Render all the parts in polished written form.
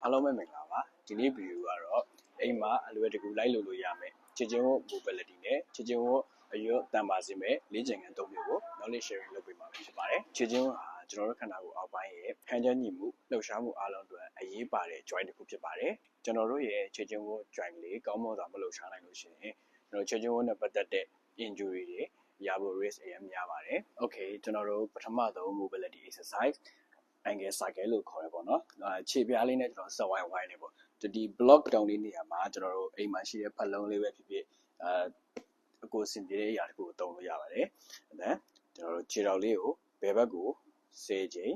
အားလုံးပဲမင်္ဂလာပါဒီနေ့ဗီဒီယိုကတော့အိမ်မှာအလွယ်တကူလိုက်လို့ရမယ်ချစ်ချင်းဝတ် mobility နဲ့ချစ်ချင်းဝတ်အရွတ်တန်ပါစေမဲ့လေ့ကျင့်ခန်း၃မျိုးကို knowledge sharing လုပ်ပေးမှာဖြစ်ပါတယ်ချစ်ချင်းဝတ်ဟာကျွန်တော်တို့ခန္ဓာကိုယ်အောက်ပိုင်းရဲ့ခံချက်ညီမှုလှုပ်ရှားမှုအားလုံးအတွက်အရေးပါတဲ့ joint တစ်ခုဖြစ်ပါတယ်ကျွန်တော်တို့ရဲ့ချစ်ချင်းဝတ် joint လေးကောင်းမွန်စွာမလှုပ်ရှားနိုင်လို့ရှိရင်ကျွန်တော်ချစ်ချင်းဝတ်နဲ့ပတ်သက်တဲ့ injury တွေရဖို့ risk အများများပါတယ် okay ကျွန်တော်တို့ပထမဆုံး mobility exercise angle cycle လို့ခေါ်ရပေါ့နော်ခြေပြားလေးနဲ့ကျွန်တော်ဆက်ဝိုင်းနေပေါ့ဒီ block တောင်လေးနေရာမှာကျွန်တော်တို့အိမ်မှာရှိတဲ့ဖက်လုံးလေးပဲဖြစ်ဖြစ်အကိုစင်ပြေတဲ့အရာတခုကိုတုံးလို့ရပါတယ်ဒါကျွန်တော်တို့ခြေတော်လေးကိုဘယ်ဘက်ကို10ချိန်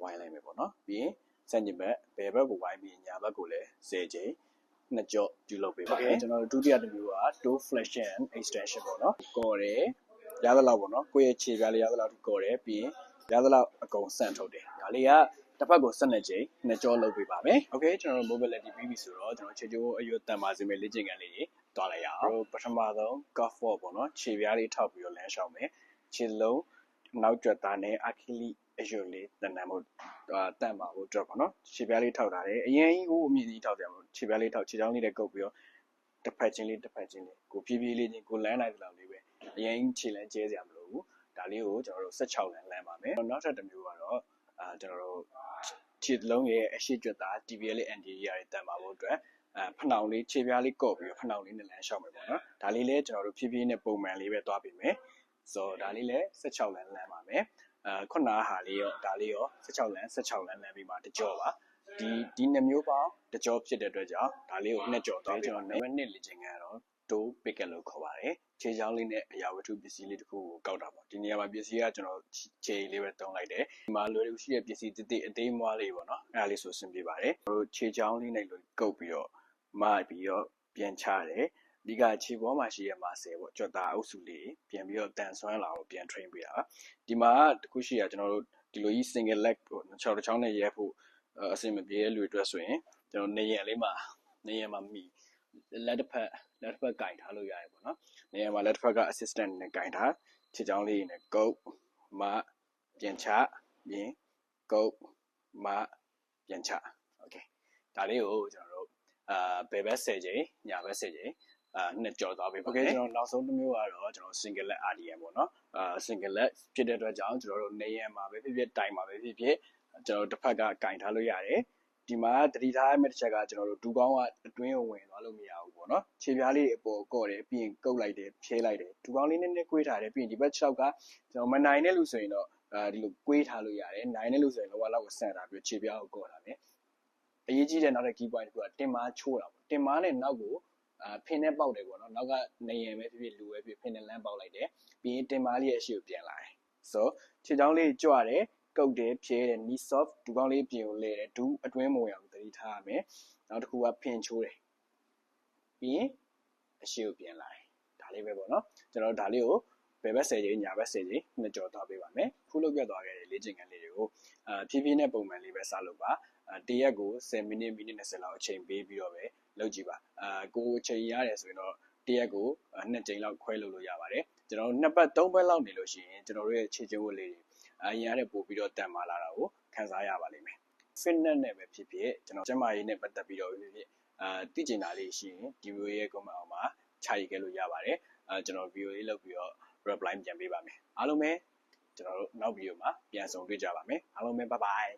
ဝိုင်းလိုက်မယ်ပေါ့နော်ပြီးရင်စံကျင်ဘက်ဘယ်ဘက်ကိုဝိုင်းပြီးညာဘက်ကိုလည်း10ချိန်နှစ်ကြော့ပြုလုပ်ပေးပါမယ်ကျွန်တော်တို့ဒုတိယတစ်မျိုးက toe flexion extension ပေါ့နော်ကော်တယ်ရသလောက်ပေါ့နော်ကိုယ့်ရဲ့ခြေပြားလေးရသလောက်ကော်တယ်ပြီးရင်ရသလောက်အကုန်ဆန့်ထုတ်တယ်ဒါလေးကတစ်ဖက်ကို12ချိန်နှစ်ကြောလုပ်ပေးပါမယ်။ Okay ကျွန်တော်တို့ mobility ပြီးပြီဆိုတော့ကျွန်တော်ခြေကျိုးအရွတ်တန်ပါစေမဲ့လေ့ကျင့်ခန်းလေးတွေတွားလိုက်ရအောင်။ပထမဆုံး calf walk ပေါ့နော်ခြေပြားလေးထောက်ပြီးတော့လမ်းလျှောက်မယ်။ခြေလုံးနောက်ကျသားနဲ့ Achilles အရွတ်လေးတန်ဖို့တန်ပါဖို့အတွက်ပေါ့နော်ခြေပြားလေးထောက်ထားတယ်။အရင်ကြီးကိုအမြင့်ကြီးထောက်တယ်မလို့ခြေပြားလေးထောက်ခြေချောင်းလေးနဲ့ကုပ်ပြီးတော့တစ်ဖက်ချင်းလေးကိုဖြည်းဖြည်းလေးချင်းကိုလမ်းနိုင်သလောက်လေးပဲအရင်ခြေလမ်းကျဲစရာမလိုဘူး။ဒါလေးကိုကျွန်တော်တို့16လမ်းလမ်းပါမယ်။နောက်ထပ်တစ်မျိုးကတော့ကျွန်တော်တို့ခြေလုံးရဲ့အရှိကျွတ်သား tibial လေး anterior တွေတန်ပါဖို့အတွက်ဖနှောင်လေးခြေပြားလေးကော့ပြီးတော့ဖနှောင်လေးနဲ့လမ်းလျှောက်မယ်ပေါ့နော်ဒါလေးလည်းကျွန်တော်တို့ဖြည်းဖြည်းနဲ့ပုံမှန်လေးပဲသွားပြီးမယ်ဆိုတော့ဒါလေးလည်း16လမ်းလမ်းပါမယ်ခုနဟာလေးရောဒါလေးရော16လမ်းလမ်းပြီးမှတကြောပါဒီနှစ်မျိုးပေါင်းတကြောဖြစ်တဲ့အတွက်ကြောင့်ဒါလေးကိုနှစ်ကြောသွားကျွန်တော်နံပါတ်1လေ့ကျင့်ခန်းကတော့ toe picket လို့ခေါ်ပါတယ်ခြေချောင်းလေးနဲ့အရာဝတ္ထုပစ္စည်းလေးတစ်ခုကိုကောက်တာပေါ့ဒီနေရာမှာပစ္စည်းကကျွန်တော်ခြေလေးပဲတုံးလိုက်တယ်ဒီမှာလွယ်လို့ရှိတဲ့ပစ္စည်းတစ်အသေးမွားလေးပေါ့နော်အဲ့ဒါလေးဆိုဆင်ပြေပါတယ်တို့ခြေချောင်းလေးနဲ့ကုပ်ပြီးတော့မပြီးတော့ပြန်ချတယ်ဒီကခြေပေါ်မှာရှိရမှာ10ပေါ့ကြွက်သားအုပ်စုလေးပြန်ပြီးတော့တန်ဆွမ်းလာအောင်ပြန် train ပေးတာဒီမှာတခုရှိရကျွန်တော်တို့ဒီလိုကြီး single leg ကို6တစ်ချောင်းနဲ့ရဲဖို့အဆင်မပြေတဲ့လူတွေအတွက်ဆိုရင်ကျွန်တော်နေရလေးမှာမိလက်တစ်ဖက်ကင်ထားလို့ရတယ်ပေါ့နော်နေရာမှာလက်တစ်ဖက်က assistant နဲ့ကင်ထားခြေချောင်းလေးနဲ့ကုပ်မပြန်ချပြင်ကုပ်မပြန်ချ okay ဒါလေးကိုကျွန်တော်တို့ဘယ်ဘက်10ချိန်ညာဘက်10ချိန်နှစ်ကြော်သွားပေးပါမယ် okay ကျွန်တော်နောက်ဆုံးတစ်မျိုးကတော့ကျွန်တော် single leg RDM ပေါ့နော်single leg ဖြစ်တဲ့အတွက်ကြောင့်ကျွန်တော်တို့နေရာမှာပဲဖြစ်တိုင်မှာပဲဖြစ်ကျွန်တော်တို့တစ်ဖက်ကကင်ထားလို့ရတယ်ဒီမှာတတိထားရမယ့်တစ်ချက်ကကျွန်တော်တို့ဒူးကောင်းကအတွင်းကိုဝင်သွားလို့မရဘူးပေါ့နော်ခြေပြားလေးအပေါ်ကော့တယ်ပြီးရင်ကုတ်လိုက်တယ်ဖြဲလိုက်တယ်ဒူးကောင်းလေးနည်းနည်းကွေးထားတယ်ပြီးရင်ဒီဘက်6ကကျွန်တော်မနိုင်တဲ့လူဆိုရင်တော့ဒီလိုကွေးထားလို့ရတယ်နိုင်တဲ့လူဆိုရင်လောကလောက်ကိုဆန့်ထားပြီးခြေပြားကိုကော့ထားတယ်အရေးကြီးတဲ့နောက်တဲ့ key point တစ်ခုကတင်မာချိုးတာပေါ့တင်မာနဲ့နောက်ကိုဖင်နဲ့ပေါက်တယ်ပေါ့နော်နောက်ကနေရင်ပဲဖြစ်လူပဲဖြစ်ဖင်နဲ့လမ်းပေါက်လိုက်တယ်ပြီးရင်တင်မာလေးရဲ့အရှိကိုပြန်လာတယ်ဆိုခြေချောင်းလေးကြွတယ်ကုတ်တယ်ဖြဲတယ် knee soft ဒူးကောင်းလေးပြင်ကိုလဲတယ်ဒူးအတွင်းမဝင်အောင်သတိထားရမယ်နောက်တစ်ခုကဖင်ချိုးတယ်ပြီးရင်အရှိကိုပြန်လာတယ်ဒါလေးပဲပေါ့နော်ကျွန်တော်ဒါလေးကိုဘယ်ဘက်10ချိန်ညာဘက်10ချိန်နှစ်ကြော်သွားပေးပါမယ်ခုလုပ်ပြသွားခဲ့တဲ့လေ့ကျင့်ခန်းလေးတွေကိုဖြည်းဖြည်းနဲ့ပုံမှန်လေးပဲစလုပ်ပါတရက်ကို10မိနစ်20လောက်အချိန်ပေးပြီးတော့ပဲလုပ်ကြည့်ပါကိုချိန်ရတယ်ဆိုရင်တော့တရက်ကို2ချိန်လောက်ခွဲလုပ်လို့ရပါတယ်ကျွန်တော်2ပတ်3ပတ်လောက်နေလို့ရှိရင်ကျွန်တော်တို့ရဲ့ခြေချင်းဝတ်လေးတွေအရင်ကတည်းကပို့ပြီးတော့တန်မာလာတာကိုခံစားရပါလိမ့်မယ် fitness နဲ့ပဲဖြစ်ဖြစ်ကျွန်တော်ကျန်းမာရေးနဲ့ပတ်သက်ပြီးတော့ဖြစ်ဖြစ်သိကျင်တာလေးရှိရင်ဒီ video ရဲ့ comment အောက်မှာခြာရေးခဲ့လို့ရပါတယ်ကျွန်တော် video လေးလုပ်ပြီးတော့ reply ပြန်ပေးပါမယ်အားလုံးပဲကျွန်တော်တို့နောက် video မှာပြန်ဆုံတွေ့ကြပါမယ်အားလုံးပဲ bye bye